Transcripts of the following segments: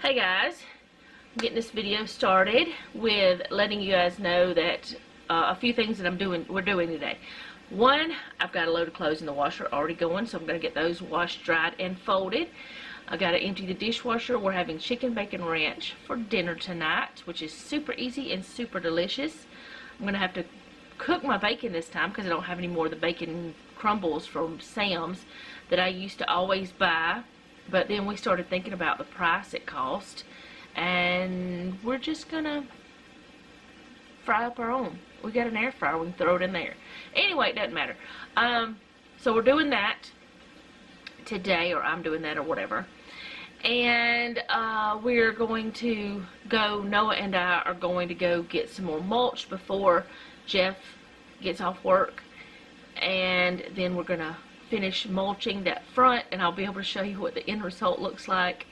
Hey guys, I'm getting this video started with letting you guys know that a few things that we're doing today. One, I've got a load of clothes in the washer already going, so I'm going to get those washed, dried, and folded. I got to empty the dishwasher. We're having chicken bacon ranch for dinner tonight, which is super easy and super delicious. I'm going to have to cook my bacon this time because I don't have any more of the bacon crumbles from Sam's that I used to always buy. But then we started thinking about the price it cost, and we're just gonna fry up our own. We got an air fryer, we can throw it in there. Anyway, it doesn't matter. So we're doing that today, or I'm doing that, or whatever. And we're going to go, Noah and I are going to go get some more mulch before Jeff gets off work. And then we're gonna finish mulching that front, and I'll be able to show you what the end result looks like.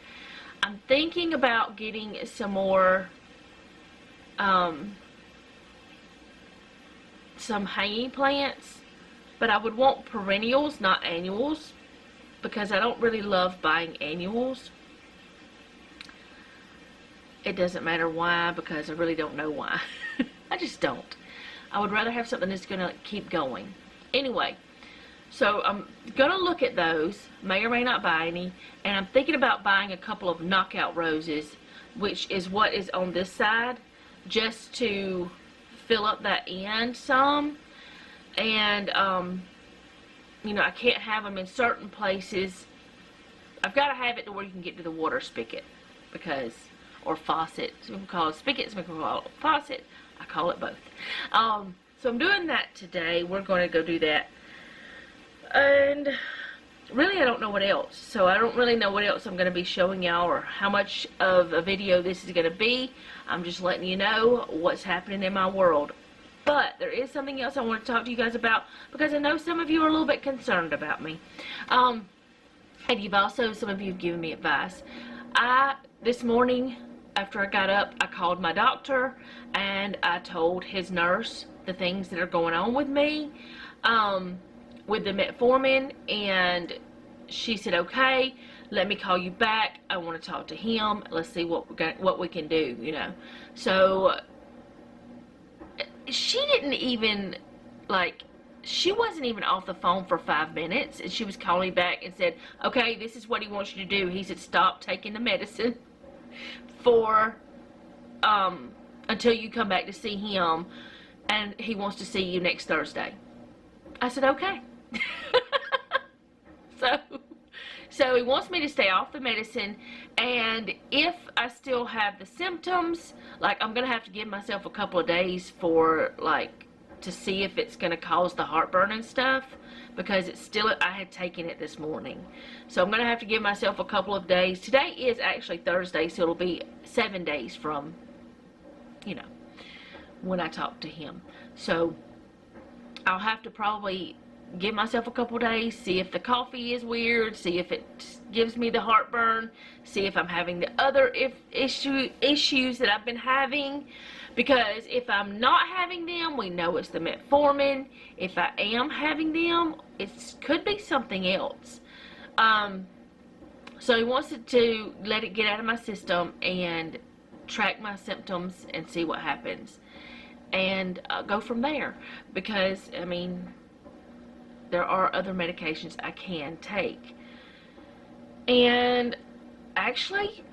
I'm thinking about getting some more some hanging plants, but I would want perennials, not annuals, because I don't really love buying annuals. It doesn't matter why, because I really don't know why. I just don't. I would rather have something that's gonna keep going. Anyway, so I'm gonna look at those, may or may not buy any, and I'm thinking about buying a couple of knockout roses, which is what is on this side, just to fill up that end some. And you know, I can't have them in certain places. I've got to have it to where you can get to the water spigot, because, or faucet. Some people call it spigot, some people call it faucet. I call it both. So I'm doing that today. We're going to go do that. And really, I don't know what else. So I don't really know what else I'm going to be showing y'all, or how much of a video this is going to be. I'm just letting you know what's happening in my world. But there is something else I want to talk to you guys about, because I know some of you are a little bit concerned about me. And you've also, some of you have given me advice. This morning, after I got up, I called my doctor, and I told his nurse the things that are going on with me. With the metformin, and she said, okay, let me call you back. I want to talk to him. Let's see what we can do, you know. So she didn't even, like, she wasn't even off the phone for 5 minutes, and she was calling me back and said, okay, this is what he wants you to do. He said, stop taking the medicine for until you come back to see him, and he wants to see you next Thursday. I said, okay. So he wants me to stay off the medicine, and if I still have the symptoms, like, I'm gonna have to give myself a couple of days for, like, to see if it's gonna cause the heartburn and stuff, because it's still, I had taken it this morning. So I'm gonna have to give myself a couple of days. Today is actually Thursday, so it'll be 7 days from, you know, when I talk to him. So I'll have to probably give myself a couple days, see if the coffee is weird, see if it gives me the heartburn, see if I'm having the other issues that I've been having. Because if I'm not having them, we know it's the metformin. If I am having them, it could be something else. So he wants to let it get out of my system and track my symptoms and see what happens, and go from there. Because, I mean, there are other medications I can take. And actually,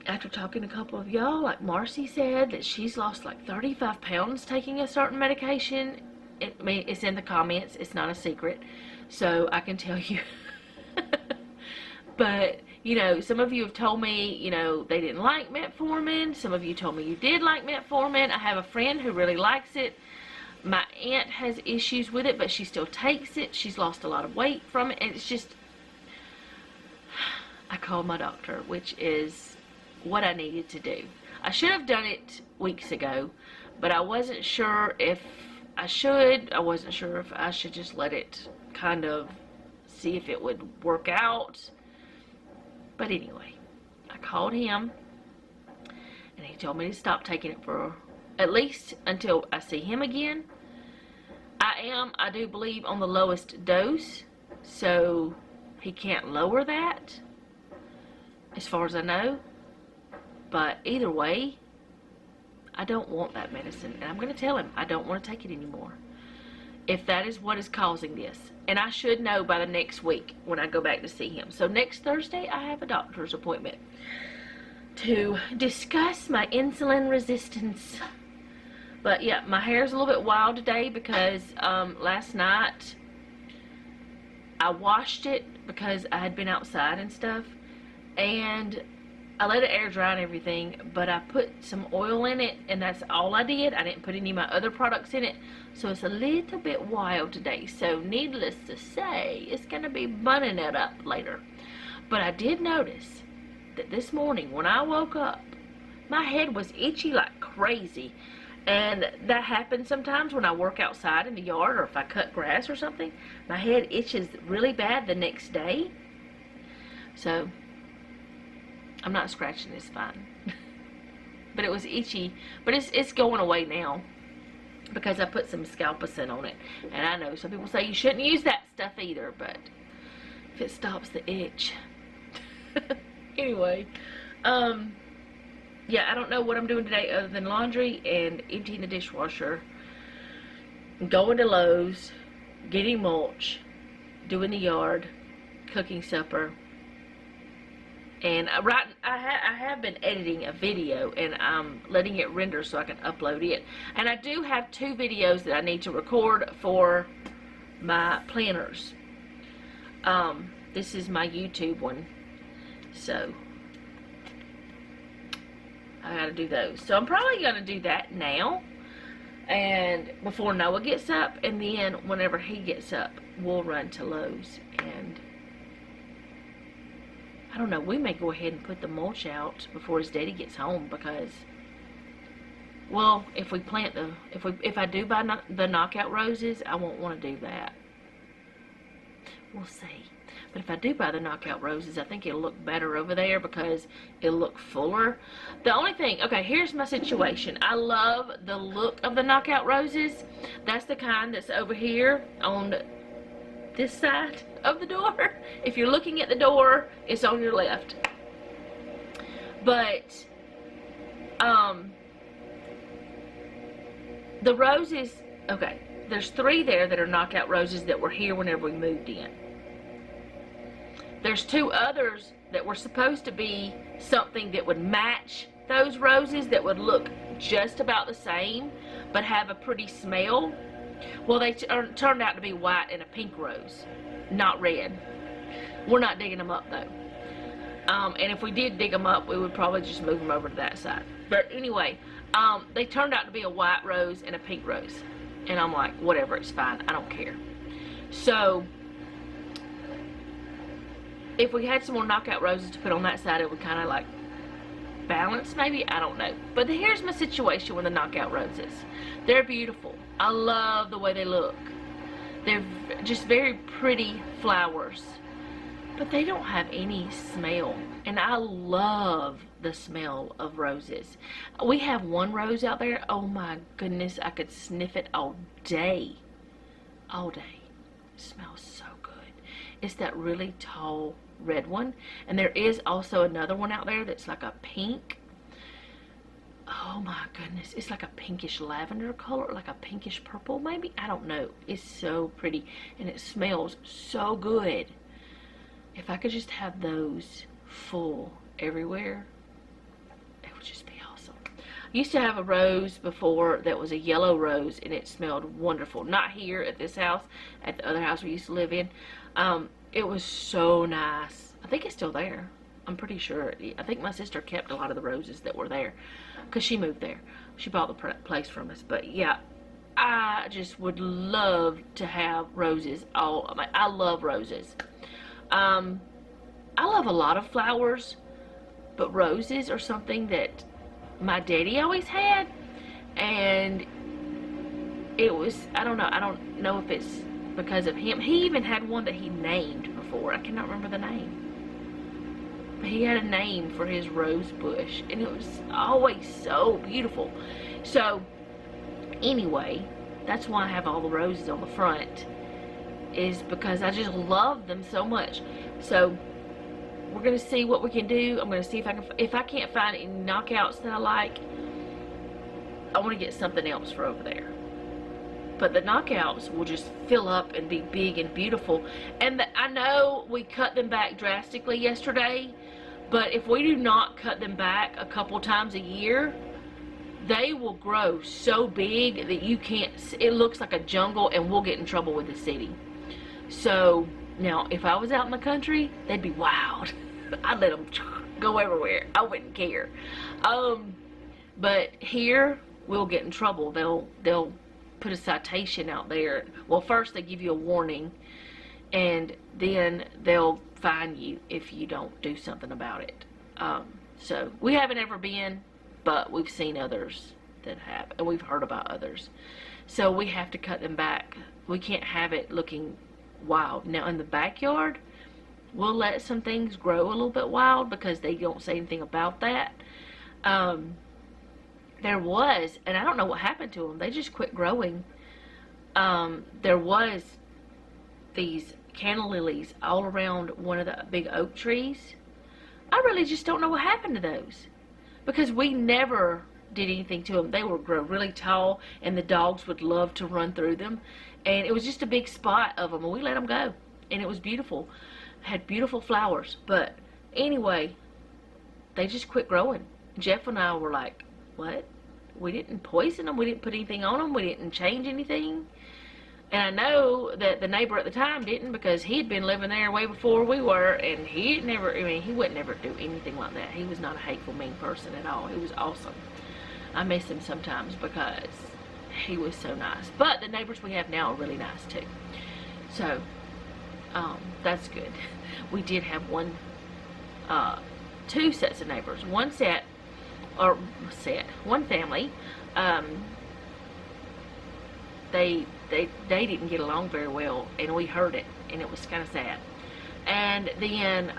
after talking to a couple of y'all, like Marcy said that she's lost like 35 pounds taking a certain medication. I mean, it's in the comments. It's not a secret. So I can tell you. But, you know, some of you have told me, you know, they didn't like metformin. Some of you told me you did like metformin. I have a friend who really likes it. My aunt has issues with it, but she still takes it. She's lost a lot of weight from it, and it's just, I called my doctor, which is what I needed to do. I should have done it weeks ago, but I wasn't sure if I should. I wasn't sure if I should just let it kind of see if it would work out. But anyway, I called him, and he told me to stop taking it for at least until I see him again. I do believe, on the lowest dose, so he can't lower that, as far as I know. But either way, I don't want that medicine. And I'm going to tell him I don't want to take it anymore, if that is what is causing this. And I should know by the next week when I go back to see him. So next Thursday, I have a doctor's appointment to discuss my insulin resistance. But yeah, my hair's a little bit wild today because last night I washed it because I had been outside and stuff, and I let it air dry and everything, but I put some oil in it, and that's all I did. I didn't put any of my other products in it, so it's a little bit wild today. So needless to say, it's going to be bunning it up later. But I did notice that this morning when I woke up, my head was itchy like crazy. And that happens sometimes when I work outside in the yard or if I cut grass or something. My head itches really bad the next day. So I'm not scratching this fine. But it was itchy. But it's going away now because I put some Scalpicin on it. And I know some people say you shouldn't use that stuff either, but if it stops the itch. Anyway, yeah, I don't know what I'm doing today other than laundry and emptying the dishwasher, going to Lowe's, getting mulch, doing the yard, cooking supper. And I have been editing a video, and I'm letting it render so I can upload it. And I do have 2 videos that I need to record for my planners. This is my YouTube one, so I gotta do those. So I'm probably gonna do that now, and before Noah gets up, and then whenever he gets up, we'll run to Lowe's. And I don't know, we may go ahead and put the mulch out before his daddy gets home, because, well, if we plant the, if I do buy the knockout roses, I won't want to do that. We'll see. But if I do buy the knockout roses, I think it'll look better over there because it'll look fuller. The only thing, okay, here's my situation. I love the look of the knockout roses. That's the kind that's over here on this side of the door. If you're looking at the door, it's on your left. But the roses, okay, there's 3 there that are knockout roses that were here whenever we moved in. There's 2 others that were supposed to be something that would match those roses, that would look just about the same but have a pretty smell. Well, they turned out to be white and a pink rose, not red. We're not digging them up though. And if we did dig them up, we would probably just move them over to that side. But anyway, they turned out to be a white rose and a pink rose. And I'm like, whatever, it's fine, I don't care. So if we had some more knockout roses to put on that side, it would kind of like balance maybe, I don't know. But here's my situation with the knockout roses. They're beautiful. I love the way they look. They're just very pretty flowers, but they don't have any smell, and I love the smell of roses. We have one rose out there, oh my goodness, I could sniff it all day. All day. It smells so good. It's that really tall red one, and there is also another one out there that's like a pink. Oh my goodness, it's like a pinkish lavender color, like a pinkish purple maybe, I don't know. It's so pretty, and it smells so good. If I could just have those full everywhere, it would just be awesome. I used to have a rose before that was a yellow rose, and it smelled wonderful. Not here at this house, at the other house we used to live in. It was so nice. I think it's still there. I'm pretty sure. I think my sister kept a lot of the roses that were there because she moved there. She bought the place from us. But yeah, I just would love to have roses. I love roses. I love a lot of flowers, but roses are something that my daddy always had, and it was, I don't know if it's because of him. He even had one that he named before. I cannot remember the name. But he had a name for his rose bush, and it was always so beautiful. So anyway, that's why I have all the roses on the front, is because I just love them so much. So we're gonna see what we can do. I'm gonna see if I can't find any knockouts that I like, I want to get something else for over there. But the knockouts will just fill up and be big and beautiful. And I know we cut them back drastically yesterday, but if we do not cut them back a couple times a year, they will grow so big that you can't, it looks like a jungle, and we'll get in trouble with the city. So now, if I was out in the country, they'd be wild. I'd let them go everywhere. I wouldn't care. But here, we'll get in trouble. They'll put a citation out there. Well, first they give you a warning, and then they'll fine you if you don't do something about it. So we haven't ever been, but we've seen others that have, and we've heard about others. So we have to cut them back. We can't have it looking wild. Now in the backyard, we'll let some things grow a little bit wild because they don't say anything about that. There was, and I don't know what happened to them. They just quit growing. There was these canna lilies all around one of the big oak trees. I really just don't know what happened to those, because we never did anything to them. They would grow really tall, and the dogs would love to run through them. And it was just a big spot of them, and we let them go. And it was beautiful. Had beautiful flowers. But anyway, they just quit growing. Jeff and I were like, what? We didn't poison them. We didn't put anything on them. We didn't change anything. And I know that the neighbor at the time didn't, because he had been living there way before we were, and he would never do anything like that. He was not a hateful, mean person at all. He was awesome. I miss him sometimes because he was so nice. But the neighbors we have now are really nice too. So, that's good. We did have two sets of neighbors. One family, they didn't get along very well, and we heard it, and it was kind of sad. And then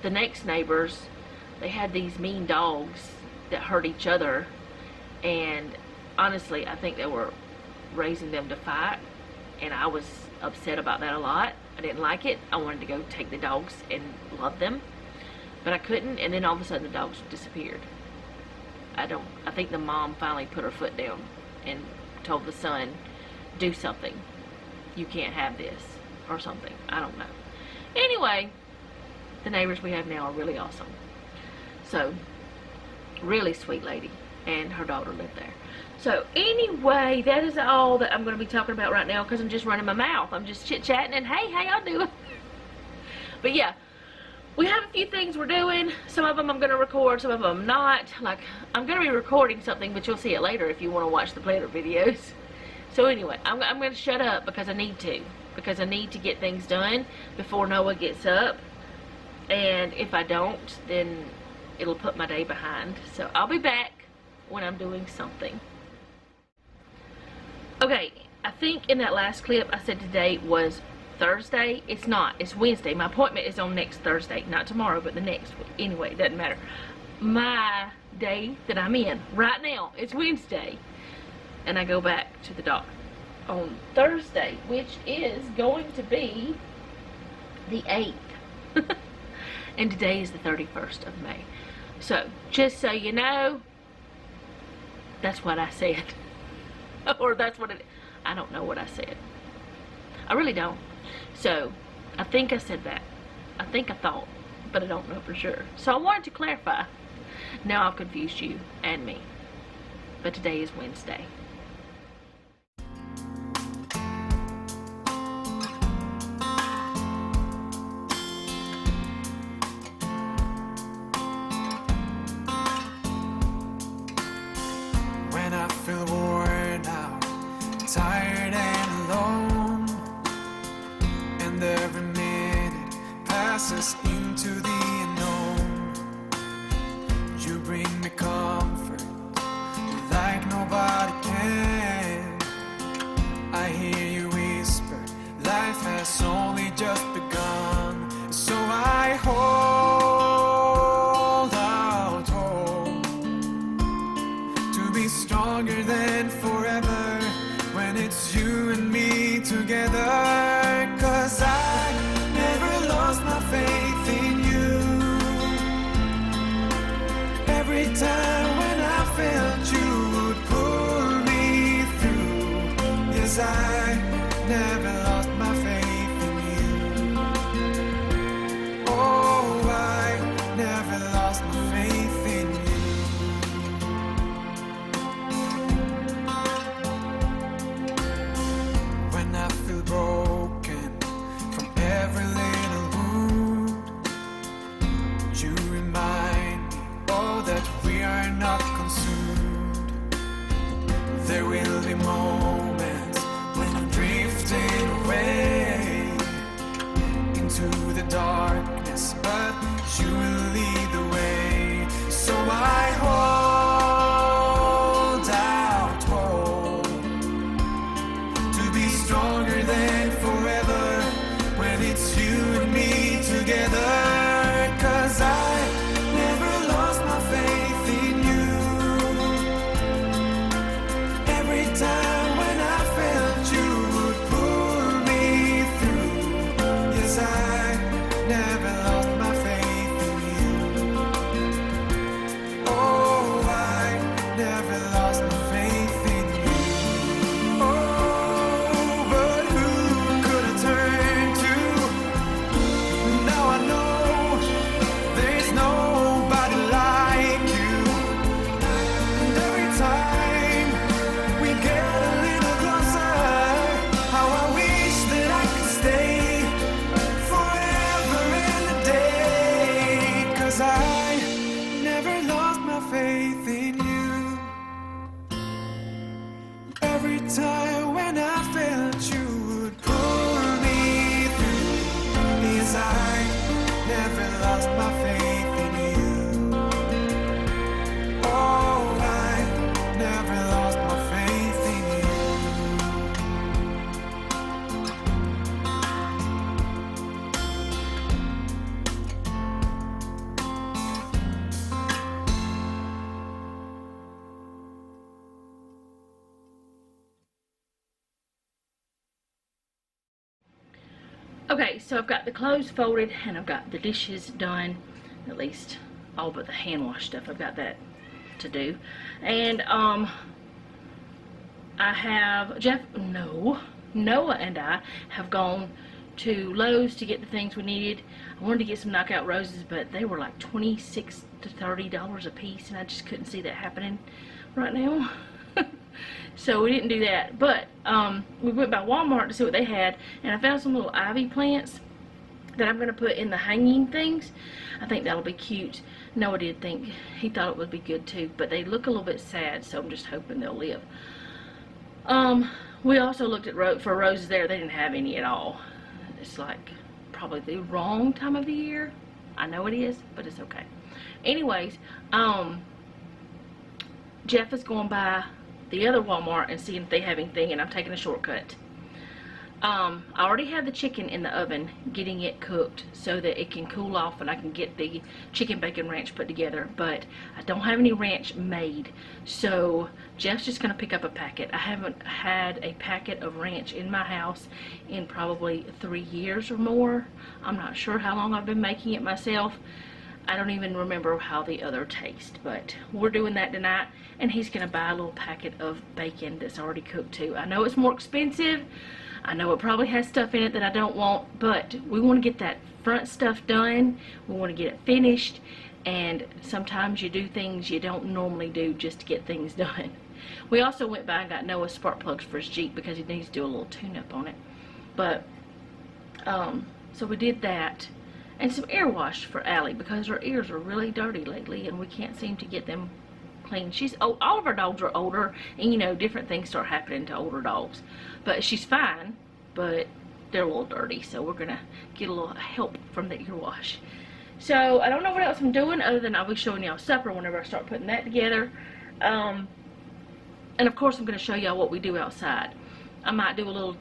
the next neighbors, they had these mean dogs that hurt each other, and honestly, I think they were raising them to fight, and I was upset about that a lot. I didn't like it. I wanted to go take the dogs and love them, but I couldn't. And then all of a sudden the dogs disappeared. I think the mom finally put her foot down and told the son, do something. You can't have this, or something. I don't know. Anyway, the neighbors we have now are really awesome. So, really sweet lady, and her daughter lived there. So anyway, that is all that I'm going to be talking about right now, because I'm just running my mouth. I'm just chit-chatting, and hey, how y'all doing? But yeah, we have a few things we're doing. Some of them I'm going to record, some of them not. Like, I'm going to be recording something, but you'll see it later if you want to watch the planner videos. So anyway, I'm going to shut up because I need to. Because I need to get things done before Noah gets up. And if I don't, then it'll put my day behind. So I'll be back when I'm doing something. Okay, I think in that last clip I said today was Thursday. It's not. It's Wednesday. My appointment is on next Thursday. Not tomorrow, but the next week. Anyway, it doesn't matter. My day that I'm in right now, it's Wednesday. And I go back to the doctor on Thursday, which is going to be the 8th. And today is the 31st of May. So, just so you know, that's what I said. Or that's what it, I don't know what I said. I really don't. So, I think I said that. I think I thought, but I don't know for sure. So I wanted to clarify. Now I've confused you and me. But today is Wednesday. When I feel worn out, tired and alone, and every minute passes into the unknown, you bring me comfort like nobody can. I hear you whisper, life has only just begun. So I hold out hope to be stronger than forever when it's you and me together. 'Cause I never 'cause I never lost my faith in you. Oh, I never lost my faith in you. When I feel broken from every little wound, you remind me, oh, that we are not consumed. There will be moments when I'm drifting away into the darkness, but you will lead the way. So I hold out hope to be stronger than forever when it's you and me together. 'Cause I never lost my faith in you. Every time when I felt you would pull me through. Yes, I never lost my faith in you. Oh, I never lost my faith in you. Oh, but who could I turn to? Now I know there's nobody like you. And every time we get a little closer, how I wish that I could stay forever and a day. 'Cause I never lost my faith in you. Every time when I felt you would pull me through. Yes, I never lost my faith in you. Oh, I never lost my faith in you. Okay, so I've got the clothes folded and I've got the dishes done, at least all but the hand wash stuff. I've got that to do. And I have Noah and I have gone to Lowe's to get the things we needed. I wanted to get some knockout roses, but they were like $26 to $30 a piece, and I just couldn't see that happening right now. So we didn't do that, but we went by Walmart to see what they had, and I found some little ivy plants that I'm going to put in the hanging things. I think that'll be cute. Noah did think, he thought it would be good too, but they look a little bit sad, so I'm just hoping they'll live. We also looked at for roses there. They didn't have any at all. It's like probably the wrong time of the year. I know it is, but it's okay. Anyways, Jeff is going by the other Walmart and seeing if they have anything, and I'm taking a shortcut. I already have the chicken in the oven, getting it cooked so that it can cool off and I can get the chicken bacon ranch put together, but I don't have any ranch made, so Jeff's just gonna pick up a packet. I haven't had a packet of ranch in my house in probably 3 years or more. I'm not sure how long I've been making it myself. I don't even remember how the other tastes, but we're doing that tonight, and he's gonna buy a little packet of bacon that's already cooked too. I know it's more expensive. I know it probably has stuff in it that I don't want, but we want to get that front stuff done. We want to get it finished, and sometimes you do things you don't normally do just to get things done. We also went by and got Noah spark plugs for his Jeep because he needs to do a little tune-up on it. But, so we did that. And some ear wash for Allie because her ears are really dirty lately and we can't seem to get them clean. All of our dogs are older, and you know, different things start happening to older dogs. But she's fine, but they're a little dirty, so we're gonna get a little help from the ear wash. So I don't know what else I'm doing other than I'll be showing y'all supper whenever I start putting that together. And of course I'm gonna show y'all what we do outside. I might do a little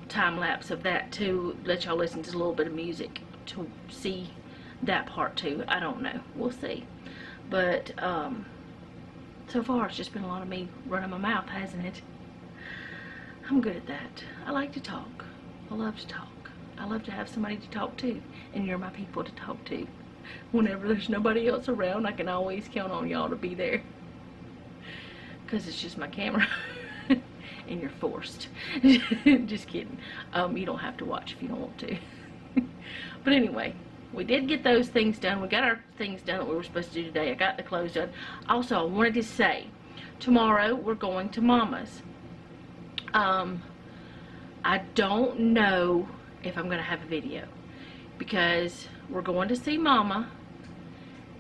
time lapse of that to let y'all listen to a little bit of music to see that part too. I don't know, we'll see. But so far it's just been a lot of me running my mouth, hasn't it? I'm good at that. I like to talk. I love to talk. I love to have somebody to talk to, and you're my people to talk to. Whenever there's nobody else around, I can always count on y'all to be there, because it's just my camera. and you're forced. Just kidding. You don't have to watch if you don't want to. But anyway, we did get those things done. We got our things done that we were supposed to do today. I got the clothes done. Also, I wanted to say, tomorrow we're going to Mama's. I don't know if I'm going to have a video, because we're going to see Mama,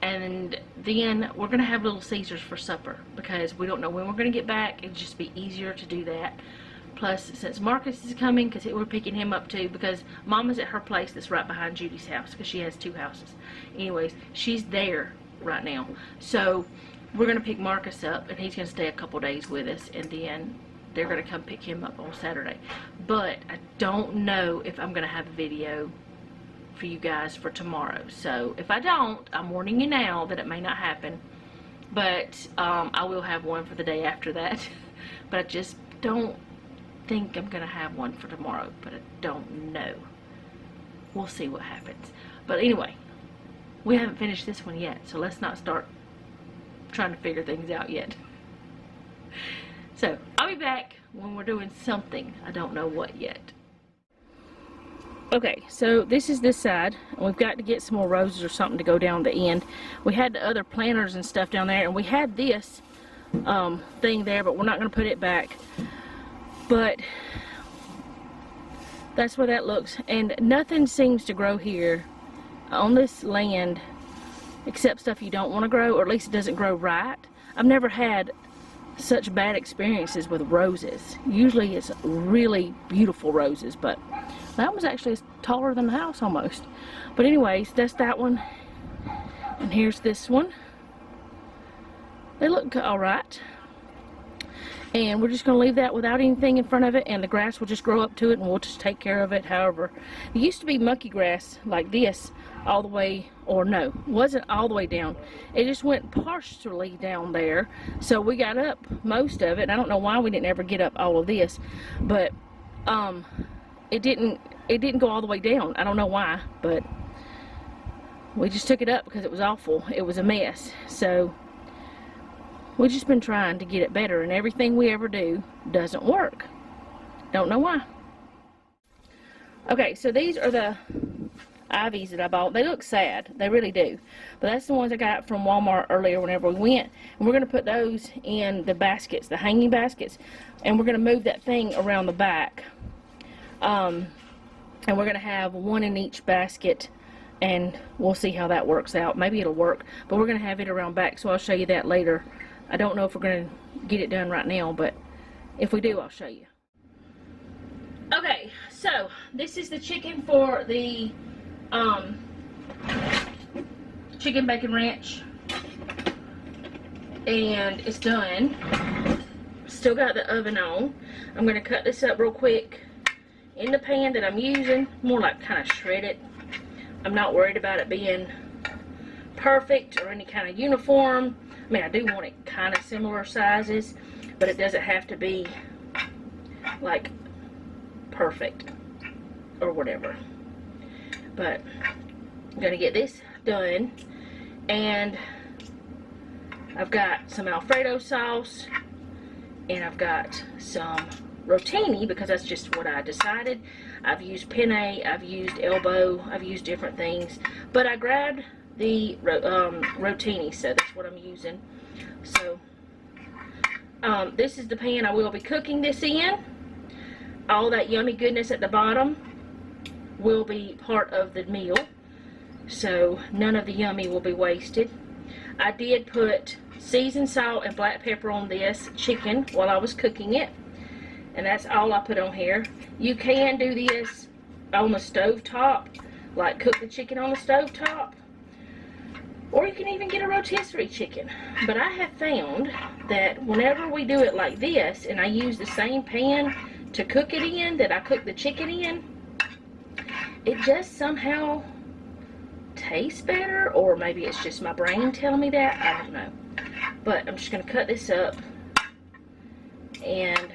and then we're going to have Little Caesars for supper, because we don't know when we're going to get back. It'd just be easier to do that. Plus, since Marcus is coming, because we're picking him up too, because Mama's at her place that's right behind Judy's house, because she has 2 houses. Anyways, she's there right now. So, we're going to pick Marcus up, and he's going to stay a couple days with us, and then they're going to come pick him up on Saturday. But I don't know if I'm going to have a video for you guys for tomorrow. So, if I don't, I'm warning you now that it may not happen. But I will have one for the day after that. But I just don't think I'm going to have one for tomorrow. But I don't know. We'll see what happens. But anyway, we haven't finished this one yet. So let's not start trying to figure things out yet. So, I'll be back when we're doing something. I don't know what yet. Okay, so this is this side, and we've got to get some more roses or something to go down the end. We had the other planters and stuff down there, and we had this thing there, but we're not going to put it back. But that's where that looks, and nothing seems to grow here on this land except stuff you don't want to grow, or at least it doesn't grow right. I've never had such bad experiences with roses. Usually it's really beautiful roses, but that was actually taller than the house almost. But anyways, that's that one. And here's this one. They look alright. And we're just going to leave that without anything in front of it, and the grass will just grow up to it, and we'll just take care of it however. It used to be monkey grass like this all the way, or no, wasn't all the way down. It just went partially down there, so we got up most of it. And I don't know why we didn't ever get up all of this, but it didn't go all the way down. I don't know why, but we just took it up because it was awful. It was a mess. So we've just been trying to get it better, and everything we ever do doesn't work. Don't know why. Okay, so these are the ivies that I bought. They look sad. They really do. But that's the ones I got from Walmart earlier whenever we went. And we're going to put those in the baskets, the hanging baskets. And we're going to move that thing around the back. And we're going to have one in each basket. And we'll see how that works out. Maybe it'll work. But we're going to have it around back, so I'll show you that later. I don't know if we're going to get it done right now, but if we do, I'll show you. Okay, so this is the chicken for the chicken bacon ranch, and it's done. Still got the oven on. I'm going to cut this up real quick in the pan that I'm using, more like kind of shredded. I'm not worried about it being perfect or any kind of uniform. I mean, I do want it kind of similar sizes, but it doesn't have to be like perfect or whatever. But I'm gonna get this done, and I've got some Alfredo sauce, and I've got some rotini because that's just what I decided. I've used penne, I've used elbow, I've used different things, but I grabbed the rotini, so that's what I'm using. So this is the pan I will be cooking this in. All that yummy goodness at the bottom will be part of the meal, so none of the yummy will be wasted. I did put seasoned salt and black pepper on this chicken while I was cooking it, and that's all I put on here. You can do this on the stove top, like cook the chicken on the stove top, or you can even get a rotisserie chicken. But I have found that whenever we do it like this, and I use the same pan to cook it in that I cook the chicken in, it just somehow tastes better, or maybe it's just my brain telling me that. I don't know. But I'm just going to cut this up and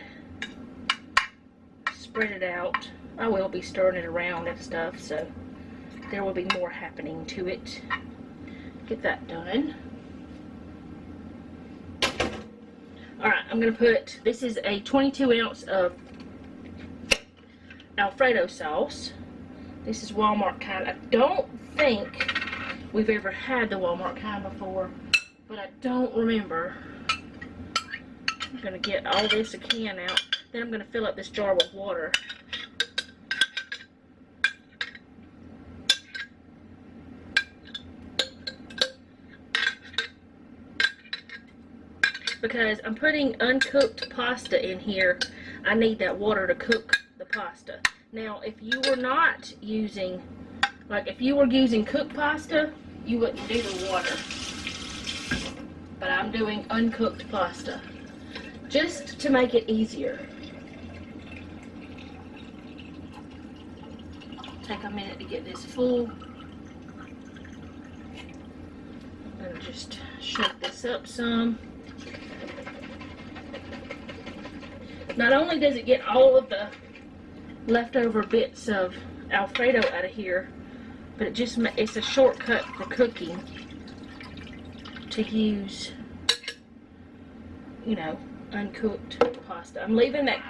spread it out. I will be stirring it around and stuff, so there will be more happening to it. Get that done. Alright, I'm going to put, this is a 22 ounce of Alfredo sauce. This is Walmart kind. I don't think we've ever had the Walmart kind before, but I don't remember. I'm going to get all this a can out. Then I'm going to fill up this jar with water. Because I'm putting uncooked pasta in here, I need that water to cook the pasta. Now, if you were not using, like if you were using cooked pasta, you wouldn't do the water. But I'm doing uncooked pasta, just to make it easier. Take a minute to get this full. I'm going to just shake this up some. Not only does it get all of the leftover bits of Alfredo out of here, but it's a shortcut for cooking to use, you know, uncooked pasta. I'm leaving that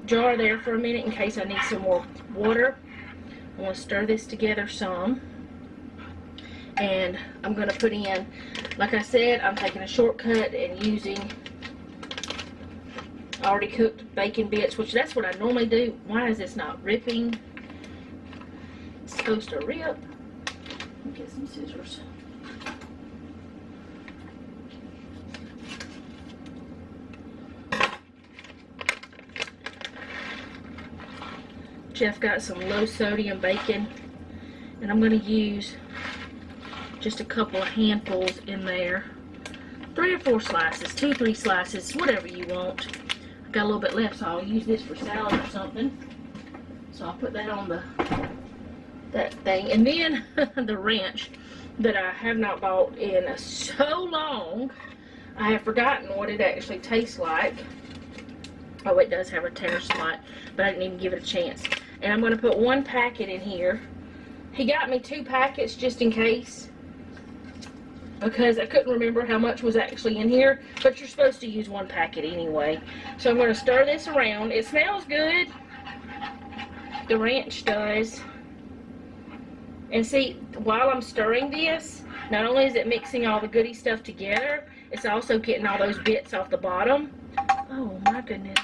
jar there for a minute in case I need some more water. I'm going to stir this together some, and I'm going to put in, like I said, I'm taking a shortcut and using already cooked bacon bits, which that's what I normally do. Why is this not ripping? It's supposed to rip. Let me get some scissors. Jeff got some low sodium bacon, and I'm going to use just a couple of handfuls in there. 3 or 4 slices, 2, 3 slices, whatever you want. Got a little bit left, so I'll use this for salad or something. So I'll put that on that thing. And then the ranch that I have not bought in so long, I have forgotten what it actually tastes like. Oh, it does have a taste spot, but I didn't even give it a chance. And I'm going to put 1 packet in here. He got me 2 packets just in case, because I couldn't remember how much was actually in here, but you're supposed to use 1 packet anyway. So I'm going to stir this around. It smells good. The ranch does. And see, while I'm stirring this, not only is it mixing all the goody stuff together, it's also getting all those bits off the bottom. Oh my goodness.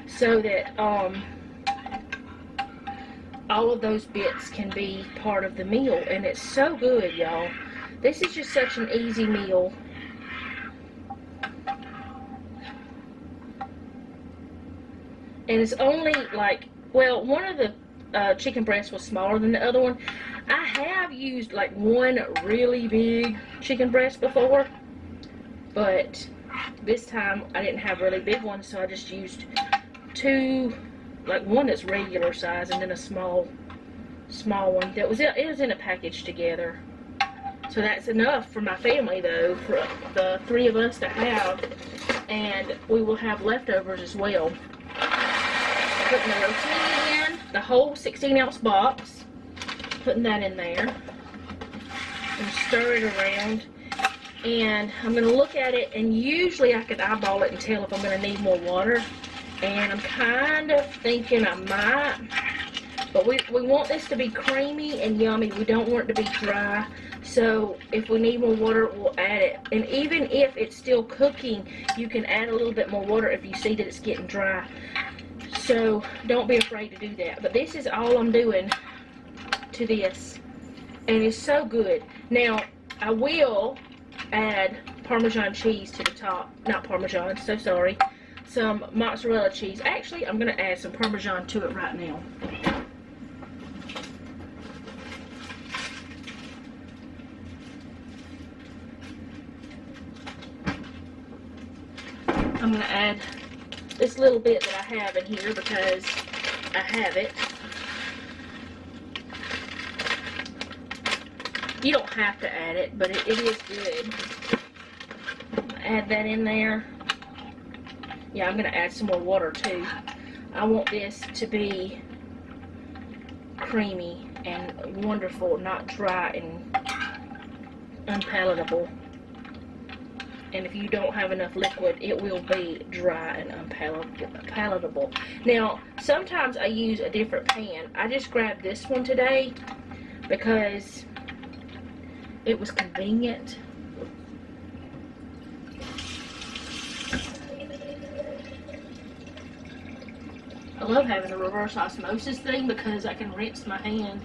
So that all of those bits can be part of the meal. And it's so good, y'all. This is just such an easy meal. And it's only like, well, one of the chicken breasts was smaller than the other one. I have used like one really big chicken breast before, but this time I didn't have really big ones, so I just used 2, like one that's regular size and then a small one. It was in a package together. So that's enough for my family, though, for the 3 of us to have, and we will have leftovers as well. Putting the rotini in, the whole 16-ounce box, putting that in there, and stir it around. And I'm going to look at it, and usually I could eyeball it and tell if I'm going to need more water. And I'm kind of thinking I might, but we want this to be creamy and yummy. We don't want it to be dry. So if we need more water, we'll add it. And even if it's still cooking, you can add a little bit more water if you see that it's getting dry. So don't be afraid to do that. But this is all I'm doing to this. And it's so good. Now, I will add Parmesan cheese to the top. Not Parmesan, so sorry. Some mozzarella cheese. Actually, I'm going to add some Parmesan to it right now. I'm going to add this little bit that I have in here because I have it. You don't have to add it, but it is good. Add that in there. Yeah, I'm going to add some more water too. I want this to be creamy and wonderful, not dry and unpalatable. and if you don't have enough liquid, it will be dry and unpalatable. Now, sometimes I use a different pan. I just grabbed this one today because it was convenient. I love having the reverse osmosis thing because I can rinse my hand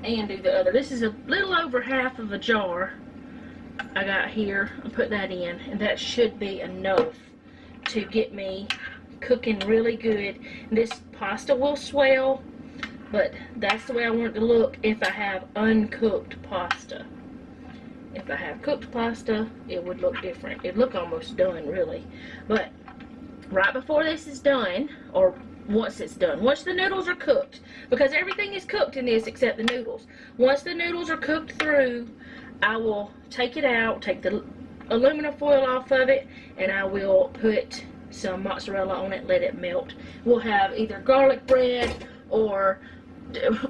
and do the other. This is a little over half of a jar I got here. I'll put that in, and that should be enough to get me cooking really good. This pasta will swell, but that's the way I want it to look if I have uncooked pasta. If I have cooked pasta, it would look different. It'd look almost done, really. But right before this is done, or once it's done, once the noodles are cooked, because everything is cooked in this except the noodles. Once the noodles are cooked through, I will take it out, take the aluminum foil off of it, and I will put some mozzarella on it, let it melt. We'll have either garlic bread, or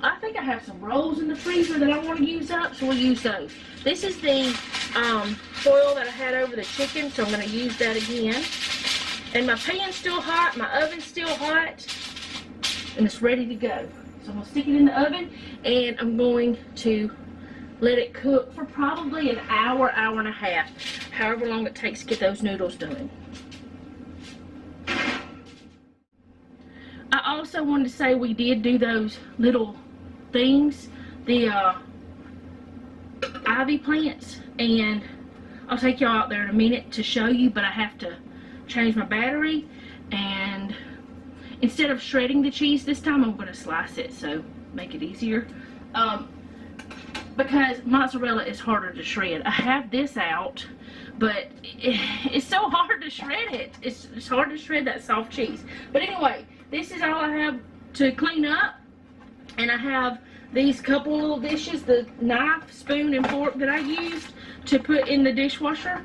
I think I have some rolls in the freezer that I want to use up, so we'll use those. This is the foil that I had over the chicken, so I'm going to use that again. And my pan's still hot, my oven's still hot, and it's ready to go. So I'm going to stick it in the oven, and I'm going to let it cook for probably an hour, hour and a half, however long it takes to get those noodles done. I also wanted to say we did do those little things, the ivy plants, and I'll take y'all out there in a minute to show you, but I have to change my battery, and instead of shredding the cheese this time, I'm going to slice it, so make it easier. Because mozzarella is harder to shred. I have this out, but it's so hard to shred it. It's hard to shred that soft cheese. But anyway, this is all I have to clean up, and I have these couple little dishes, the knife, spoon, and fork that I used to put in the dishwasher,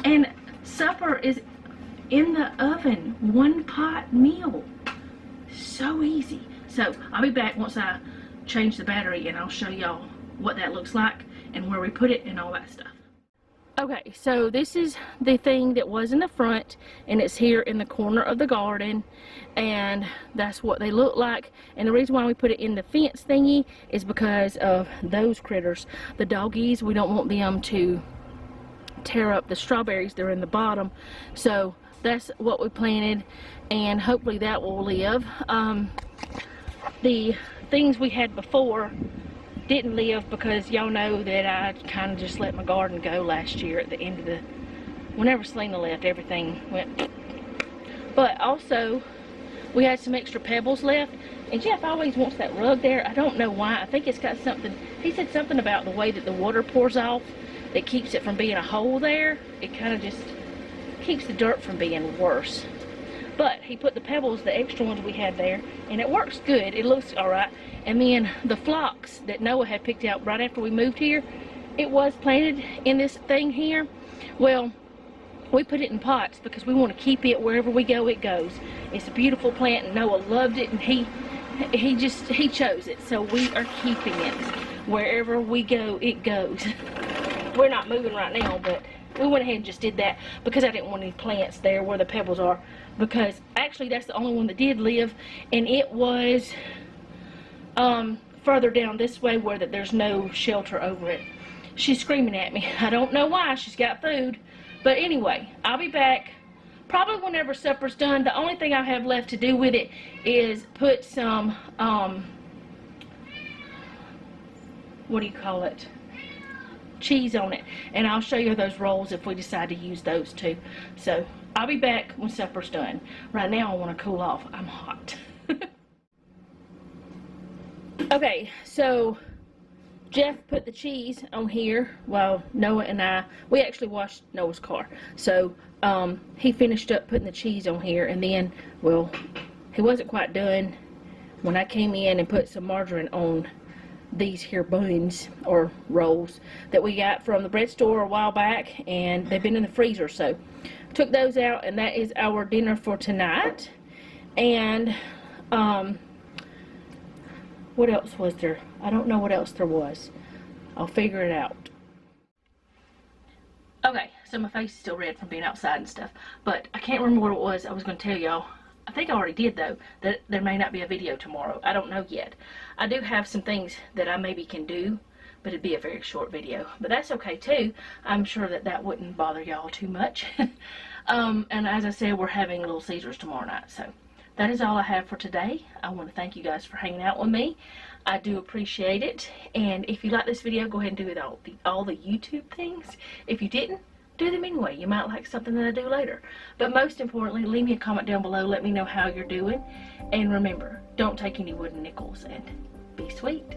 and supper is in the oven, one pot meal. So easy. So I'll be back once I change the battery, and I'll show y'all what that looks like and where we put it and all that stuff. Okay, so this is the thing that was in the front, and it's here in the corner of the garden, and that's what they look like. And the reason why we put it in the fence thingy is because of those critters, the doggies. We don't want them to tear up the strawberries. They're in the bottom, so that's what we planted, and hopefully that will live. The things we had before didn't live because y'all know that I kind of just let my garden go last year at the end of the, whenever Selena left, everything went. But also, we had some extra pebbles left, and Jeff always wants that rug there. I don't know why. I think it's got something, he said something about the way that the water pours off that keeps it from being a hole there. It kind of just keeps the dirt from being worse. But he put the pebbles, the extra ones we had there, and it works good. It looks alright. And then the phlox that Noah had picked out right after we moved here, it was planted in this thing here. Well, we put it in pots because we want to keep it wherever we go, it goes. It's a beautiful plant, and Noah loved it, and he chose it. So we are keeping it. Wherever we go, it goes. We're not moving right now, but we went ahead and just did that because I didn't want any plants there where the pebbles are, because actually that's the only one that did live, and it was further down this way where there's no shelter over it. She's screaming at me. I don't know why. She's got food. But anyway, I'll be back probably whenever supper's done. The only thing I have left to do with it is put some what do you call it, cheese on it, and I'll show you those rolls if we decide to use those too. So I'll be back when supper's done. Right now I want to cool off. I'm hot. Okay, so Jeff put the cheese on here while Noah and we actually washed Noah's car. So he finished up putting the cheese on here, and then, well, he wasn't quite done when I came in and put some margarine on these here buns or rolls that we got from the bread store a while back, and they've been in the freezer. So took those out, and that is our dinner for tonight. And what else was there? I don't know what else there was. I'll figure it out. Okay, So my face is still red from being outside and stuff. But I can't remember what it was I was going to tell y'all. I think I already did, though, that there may not be a video tomorrow. I don't know yet. I do have some things that I maybe can do, but it'd be a very short video. But that's okay, too. I'm sure that that wouldn't bother y'all too much. And as I said, we're having Little Caesars tomorrow night. So that is all I have for today. I want to thank you guys for hanging out with me. I do appreciate it. And if you like this video, go ahead and do all the YouTube things. If you didn't, do them anyway. You might like something that I do later. But most importantly, leave me a comment down below. Let me know how you're doing. And remember, don't take any wooden nickels, and be sweet.